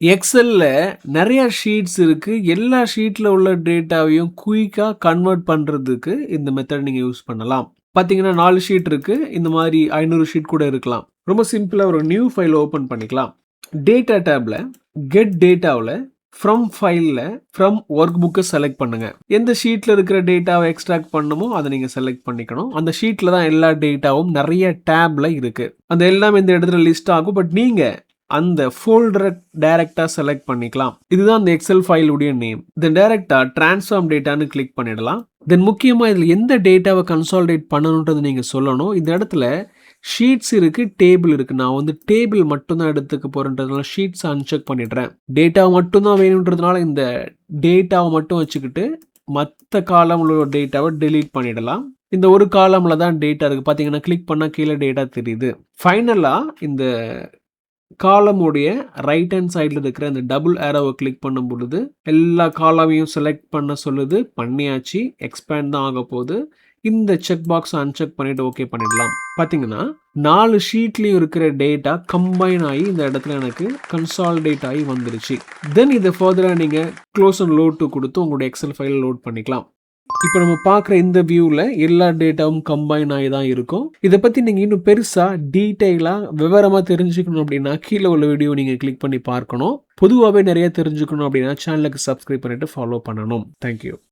எக்ஸெல்ல நெறைய ஷீட்ஸ் இருக்கு. எல்லா ஷீட்ல உள்ள டேட்டாவையும் குயிக்கா கன்வெர்ட் பண்றதுக்கு இந்த மெத்தட் நீங்க யூஸ் பண்ணலாம். பார்த்தீங்கன்னா 4 ஷீட் இருக்கு. இந்த மாரி 500 ஷீட் கூட இருக்கலாம். ரொம்ப சிம்பிளா ஒரு நியூ ஃபைல் ஓப்பன் பண்ணிக்கலாம். டேட்டா டேப்ல கெட் டேட்டாவுல ஃப்ரம் ஃபைல்ல ஃப்ரம் வொர்க் புக்க செலக்ட் பண்ணுங்க. எந்த ஷீட்ல இருக்கிற டேட்டாவ எக்ஸ்ட்ராக்ட் பண்ணணுமோ அத நீங்க செலக்ட் பண்ணிக்கணும். அந்த ஷீட்ல தான் எல்லா டேட்டாவும் நெறைய டேப்ல இருக்கு. அந்த எல்லாம் இந்த இடத்துல லிஸ்ட் ஆகும். பட் நீங்க அந்த ஃபோல்டர டைரக்ட்டா செலக்ட் பண்ணிக்கலாம். இதுதான் அந்த எக்ஸெல் ஃபைல் உடைய நேம். தென் டைரக்ட்டா டிரான்ஸ்ஃபார்ம் டேட்டான்னு கிளிக் பண்ணிடலாம். தென் முக்கியமா இதுல எந்த டேட்டாவ கன்சாலிடேட் பண்ணணும்ன்றத நீங்க சொல்லணும். இந்த இடத்துல ஷீட்ஸ் இருக்கு, டேபிள் இருக்கு. நான் வந்து டேபிள் மட்டும் தான் எடுத்துக்க போறேன்றதுனால ஷீட்ஸ் அன்செக் பண்ணிடுறேன். டேட்டா மட்டும் தான் வேணும்ன்றதுனால இந்த டேட்டாவ மட்டும் வச்சுக்கிட்டு மத்த காலம்ல உள்ள டேட்டாவ டெலீட் பண்ணிடலாம். இந்த ஒரு காலம்ல தான் டேட்டா இருக்கு. பார்த்தீங்கன்னா கிளிக் பண்ணா கீழ டேட்டா தெரியுது. ஃபைனலா இந்த காலம் உடைய ரைட் ஹேண்ட் சைடுல இருக்கிற அந்த டபுள் ஏரோவை கிளிக் பண்ணும் பொழுது எல்லா காலமையும் செலக்ட் பண்ண சொல்லுது. பண்ணியாச்சு. எக்ஸ்பேண்ட் தான் ஆக போகுது. இந்த செக் பாக்ஸ் அன்செக் பண்ணிட்டு ஓகே பண்ணிடலாம். பார்த்தீங்கன்னா 4 ஷீட்லயும் இருக்கிற டேட்டா கம்பைன் ஆகி இந்த இடத்துல எனக்கு கன்சாலிடேட் ஆகி வந்துருச்சு. தென் இதை ஃபர்தரா நீங்க க்ளோஸ் அண்ட் லோட் டு கொடுத்து உங்களுடைய எக்ஸல் ஃபைல் லோட் பண்ணிக்கலாம். இப்போ நம்ம பார்க்குற இந்த வியூவில் எல்லா டேட்டாவும் கம்பைன் ஆகி தான் இருக்கும். இதை பற்றி நீங்கள் இன்னும் பெருசாக டீட்டெயிலாக விவரமாக தெரிஞ்சுக்கணும் அப்படின்னா கீழே உள்ள வீடியோ நீங்கள் கிளிக் பண்ணி பார்க்கணும். பொதுவாகவே நிறைய தெரிஞ்சுக்கணும் அப்படின்னா சேனலுக்கு சப்ஸ்கிரைப் பண்ணிட்டு ஃபாலோ பண்ணணும். தேங்க்யூ.